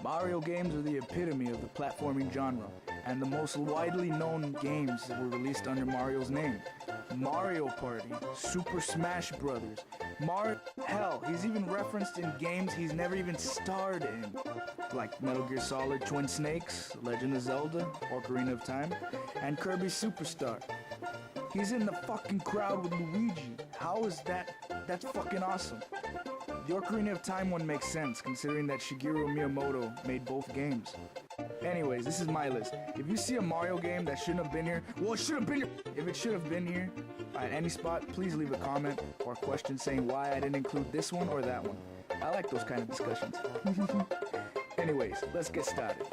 Mario games are the epitome of the platforming genre, and the most widely known games that were released under Mario's name. Mario Party, Super Smash Brothers, hell, he's even referenced in games he's never even starred in, like Metal Gear Solid Twin Snakes, Legend of Zelda, Ocarina of Time, and Kirby Superstar. He's in the fucking crowd with Luigi. How is that? That's fucking awesome. The Ocarina of Time one makes sense, considering that Shigeru Miyamoto made both games. Anyways, this is my list. If you see a Mario game that shouldn't have been here, well, it should have been here. If it should have been here at any spot, please leave a comment or a question saying why I didn't include this one or that one. I like those kind of discussions. Anyways, let's get started.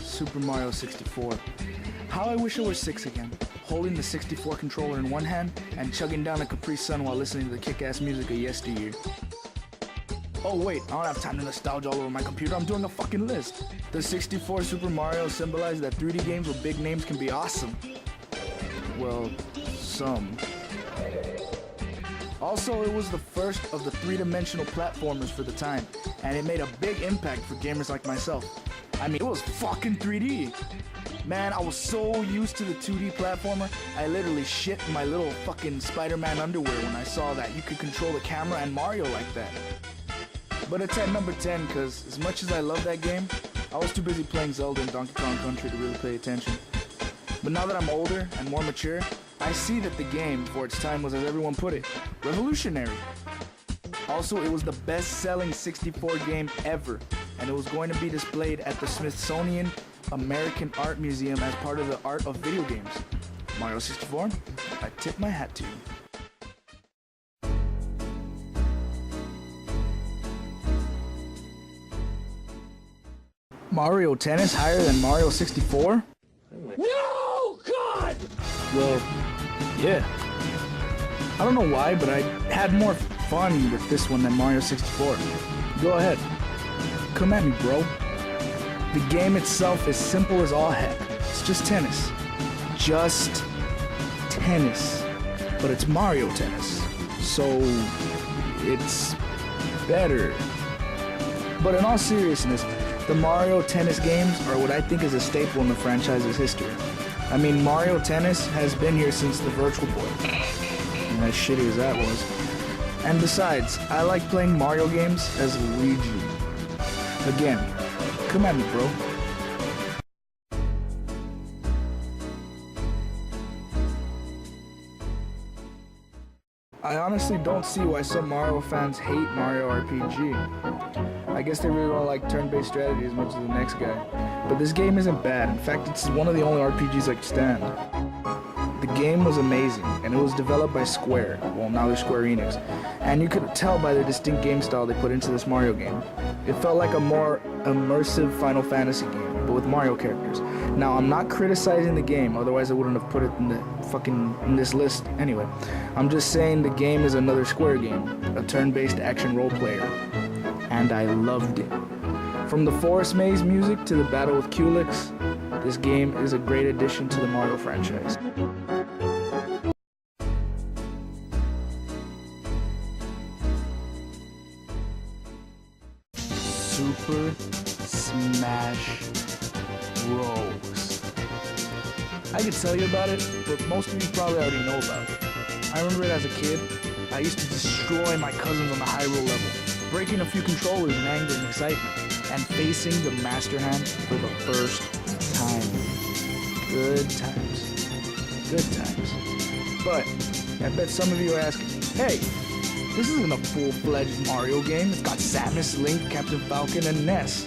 Super Mario 64. How I wish I were 6 again, holding the 64 controller in one hand and chugging down a Capri Sun while listening to the kick-ass music of yesteryear. Oh wait, I don't have time to nostalgia all over my computer, I'm doing a fucking list. The 64 Super Mario symbolized that 3D games with big names can be awesome. Well, some. Also, it was the first of the three-dimensional platformers for the time, and it made a big impact for gamers like myself. I mean, it was fucking 3D. Man, I was so used to the 2D platformer, I literally shit in my little fucking Spider-Man underwear when I saw that you could control the camera and Mario like that. But it's at number 10 because as much as I love that game, I was too busy playing Zelda and Donkey Kong Country to really pay attention. But now that I'm older and more mature, I see that the game, for its time, was, as everyone put it, revolutionary. Also, it was the best-selling 64 game ever, and it was going to be displayed at the Smithsonian American Art Museum as part of the art of video games. Mario 64, I tip my hat to you. Mario Tennis higher than Mario 64? No, God! Well, yeah. I don't know why, but I had more fun with this one than Mario 64. Go ahead. Come at me, bro. The game itself is simple as all heck. It's just tennis. Just tennis. But it's Mario Tennis. So, it's better. But in all seriousness, the Mario Tennis games are what I think is a staple in the franchise's history. I mean, Mario Tennis has been here since the Virtual Boy. And as shitty as that was. And besides, I like playing Mario games as Luigi. Again, come at me, bro. I honestly don't see why some Mario fans hate Mario RPG. I guess they really don't like turn-based strategy as much as the next guy. But this game isn't bad. In fact, it's one of the only RPGs I can stand. The game was amazing, and it was developed by Square. Well, now they're Square Enix. And you could tell by the distinct game style they put into this Mario game. It felt like a more immersive Final Fantasy game, but with Mario characters. Now, I'm not criticizing the game, otherwise I wouldn't have put it in this list anyway. I'm just saying the game is another Square game, a turn-based action role player. And I loved it. From the Forest Maze music to the battle with Culex, this game is a great addition to the Mario franchise. Super Smash Bros. I could tell you about it, but most of you probably already know about it. I remember it as a kid. I used to destroy my cousins on the high roll level, breaking a few controllers in anger and excitement, and facing the Master Hand for the first time. Good times. Good times. But I bet some of you are asking, hey, this isn't a full-fledged Mario game. It's got Samus, Link, Captain Falcon, and Ness.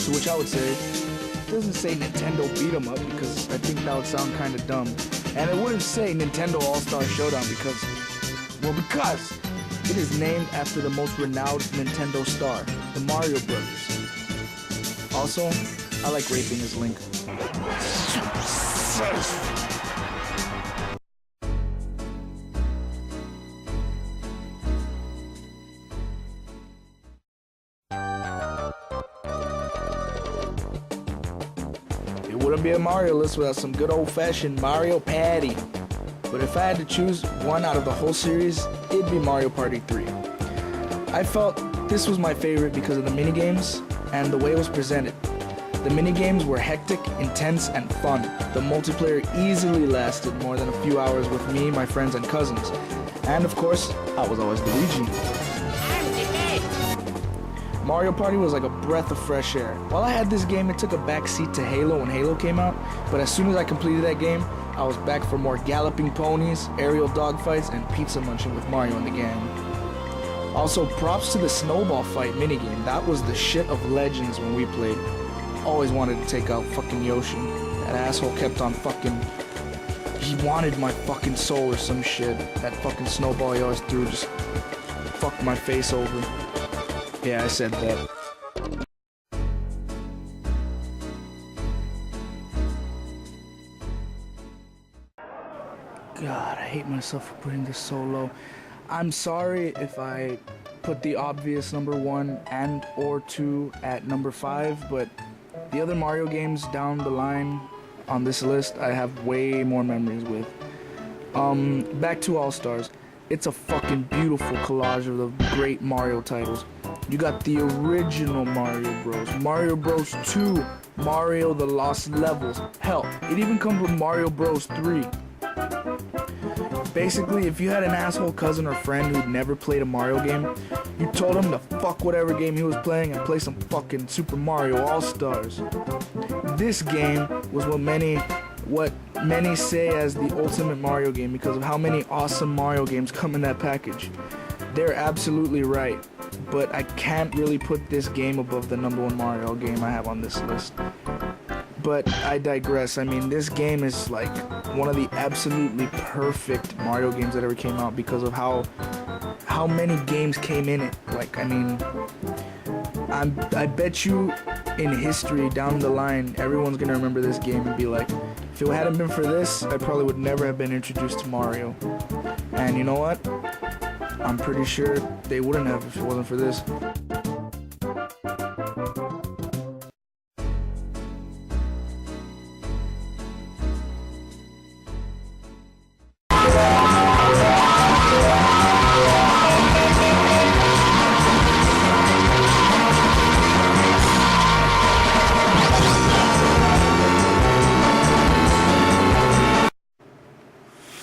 To which I would say, it doesn't say Nintendo beat 'em up because I think that would sound kind of dumb. And it wouldn't say Nintendo All-Star Showdown because it is named after the most renowned Nintendo star, the Mario Brothers. Also, I like raping as Link. wouldn't be a Mario list without some good old-fashioned Mario Party. But if I had to choose one out of the whole series, it'd be Mario Party 3. I felt this was my favorite because of the minigames and the way it was presented. The minigames were hectic, intense, and fun. The multiplayer easily lasted more than a few hours with me, my friends, and cousins. And of course, I was always Luigi. Mario Party was like a breath of fresh air. While I had this game, it took a backseat to Halo when Halo came out, but as soon as I completed that game, I was back for more galloping ponies, aerial dogfights, and pizza munching with Mario and the gang. Also, props to the snowball fight minigame. That was the shit of legends when we played. Always wanted to take out fucking Yoshi. That asshole kept on fucking... He wanted my fucking soul or some shit. That fucking snowball he always threw just fucked my face over. Yeah, I said that. God, I hate myself for putting this so low. I'm sorry if I put the obvious number 1 and or 2 at number 5, but the other Mario games down the line on this list I have way more memories with. Back to All-Stars. It's a fucking beautiful collage of the great Mario titles. You got the original Mario Bros, Mario Bros 2, Mario the Lost Levels. Hell, it even comes with Mario Bros 3. Basically, if you had an asshole cousin or friend who'd never played a Mario game, you told him to fuck whatever game he was playing and play some fucking Super Mario All-Stars. This game was what many say as the ultimate Mario game because of how many awesome Mario games come in that package. They're absolutely right, but I can't really put this game above the number 1 Mario game I have on this list. But I digress. I mean, this game is like one of the absolutely perfect Mario games that ever came out because of how many games came in it. Like, I mean, I bet you in history down the line, everyone's gonna remember this game and be like, if it hadn't been for this, I probably would never have been introduced to Mario. And you know what? I'm pretty sure they wouldn't have if it wasn't for this.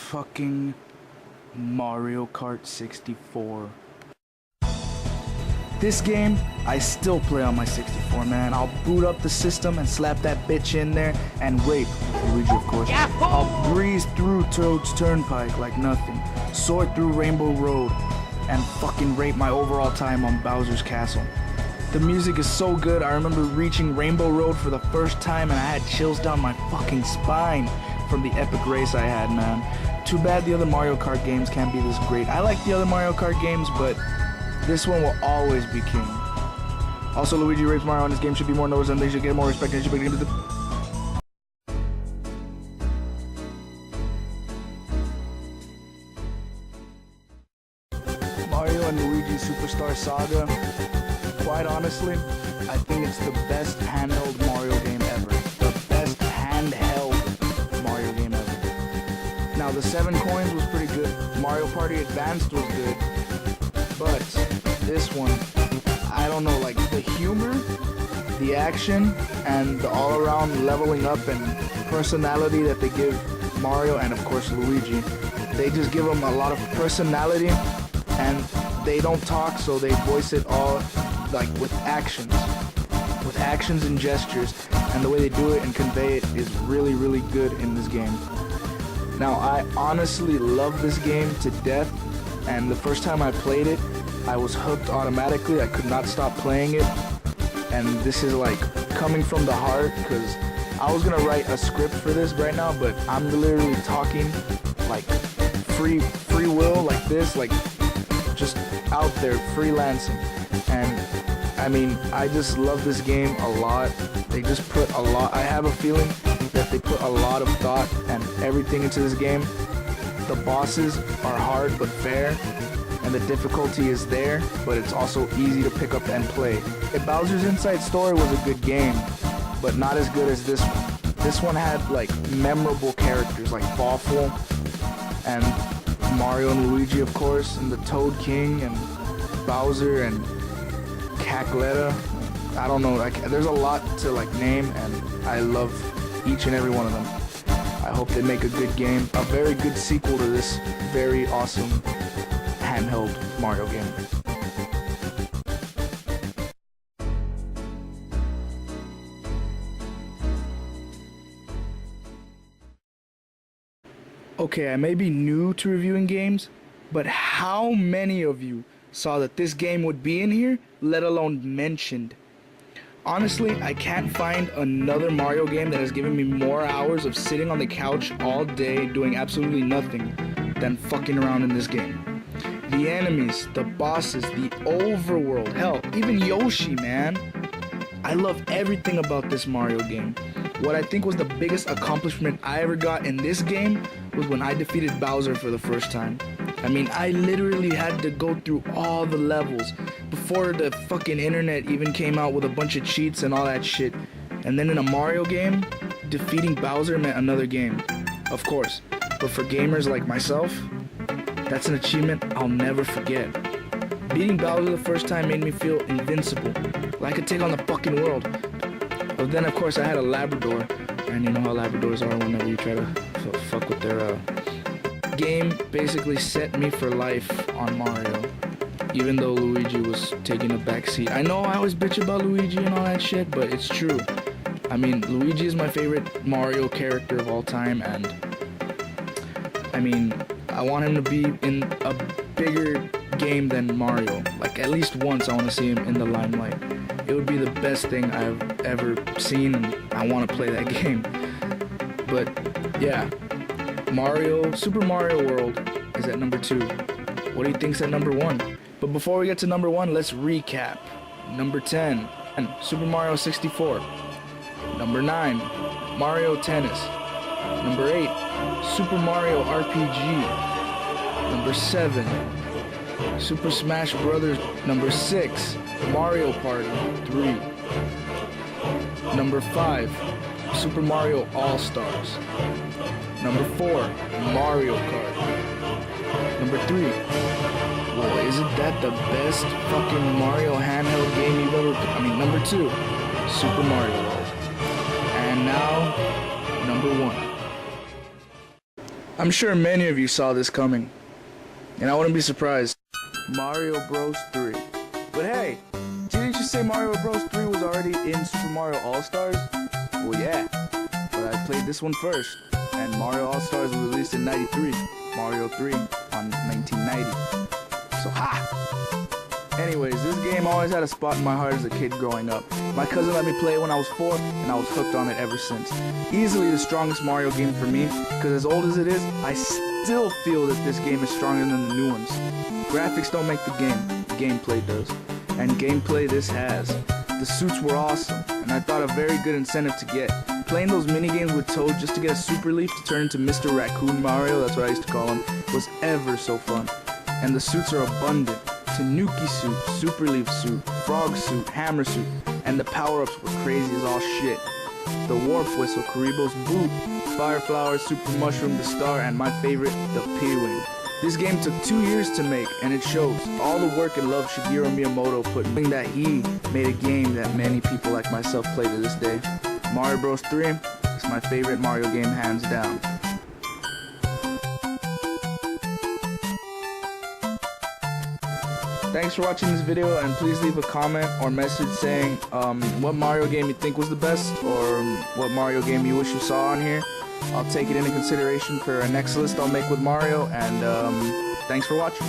Fucking Mario Kart 64. This game, I still play on my 64, man. I'll boot up the system and slap that bitch in there and rape Luigi, of course. Yahoo! I'll breeze through Toad's Turnpike like nothing, soar through Rainbow Road, and fucking rape my overall time on Bowser's Castle. The music is so good. I remember reaching Rainbow Road for the first time and I had chills down my fucking spine from the epic race I had, man. Too bad the other Mario Kart games can't be this great. I like the other Mario Kart games, but this one will always be king. Also, Luigi rapes Mario on this game should be more noticed and they should get more respect and should be given to the... Mario and Luigi Superstar Saga. Quite honestly, I think it's the best handheld Mario game ever. The best handheld Mario game ever. Now, the 7 coins was pretty good. Mario Party Advanced was good. But this one, I don't know, like the humor, the action, and the all-around leveling up and personality that they give Mario and of course Luigi. They just give them a lot of personality and they don't talk, so they voice it all like with actions and gestures, and the way they do it and convey it is really, really good in this game. Now, I honestly love this game to death, and the first time I played it, I was hooked automatically. I could not stop playing it, and this is like coming from the heart, because I was gonna write a script for this right now, but I'm literally talking like free will, like this, like just out there freelancing. And I mean, I just love this game a lot. They just put a lot, I have a feeling that they put a lot of thought and everything into this game. The bosses are hard but fair, and the difficulty is there, but it's also easy to pick up and play. Bowser's Inside Story was a good game, but not as good as this one. this one had like memorable characters like Bawful and Mario and Luigi, of course, and the Toad King and Bowser and Cackletta. I don't know, like, there's a lot to like name, and I love each and every one of them. I hope they make a good game, a very good sequel to this very awesome handheld Mario game. Okay, I may be new to reviewing games, but how many of you saw that this game would be in here, let alone mentioned? Honestly, I can't find another Mario game that has given me more hours of sitting on the couch all day doing absolutely nothing than fucking around in this game. The enemies, the bosses, the overworld, hell, even Yoshi, man. I love everything about this Mario game. What I think was the biggest accomplishment I ever got in this game was when I defeated Bowser for the first time. I mean, I literally had to go through all the levels before the fucking internet even came out with a bunch of cheats and all that shit. And then in a Mario game, defeating Bowser meant another game, of course. But for gamers like myself, that's an achievement I'll never forget. Beating Bowser the first time made me feel invincible, like I could take on the fucking world. But then, of course, I had a Labrador, and you know how Labradors are whenever you try to fuck with their game. Basically set me for life on Mario, even though Luigi was taking a backseat. I know I always bitch about Luigi and all that shit, but it's true. I mean, Luigi is my favorite Mario character of all time, and I mean, I want him to be in a bigger game than Mario. Like, at least once I want to see him in the limelight. It would be the best thing I've ever seen, and I want to play that game. But yeah, Super Mario World is at number 2. What do you think's at number 1? But before we get to number 1, let's recap. Number 10, Super Mario 64. Number 9, Mario Tennis. Number 8, Super Mario RPG. Number 7, Super Smash Bros. Number 6, Mario Party 3. Number 5, Super Mario All-Stars. Number 4, Mario Kart. Number 3, well, isn't that the best fucking Mario handheld game you've ever... number 2, Super Mario World. And now, number 1. I'm sure many of you saw this coming, and I wouldn't be surprised. Mario Bros. 3. But hey, didn't you say Mario Bros. 3 was already in Super Mario All-Stars? Well, yeah, but I played this one first, and Mario All-Stars was released in '93, Mario 3 on 1990. So, ha! Anyways, this game always had a spot in my heart as a kid growing up. My cousin let me play it when I was 4, and I was hooked on it ever since. Easily the strongest Mario game for me, because as old as it is, I still feel that this game is stronger than the new ones. Graphics don't make the gameplay does. And gameplay this has. The suits were awesome, and I thought a very good incentive to get. Playing those minigames with Toad just to get a Super Leaf to turn into Mr. Raccoon Mario, that's what I used to call him, was ever so fun. And the suits are abundant. Tanuki suit, Super Leaf suit, Frog suit, Hammer suit, and the power-ups were crazy as all shit. The Warp Whistle, Karibo's Boot, Fire Flower, Super Mushroom, the Star, and my favorite, the P-Wing. This game took 2 years to make, and it shows. All the work and love Shigeru Miyamoto put in that he made a game that many people like myself play to this day. Mario Bros. 3 is my favorite Mario game hands down. Thanks for watching this video, and please leave a comment or message saying what Mario game you think was the best, or what Mario game you wish you saw on here. I'll take it into consideration for a next list I'll make with Mario, and thanks for watching.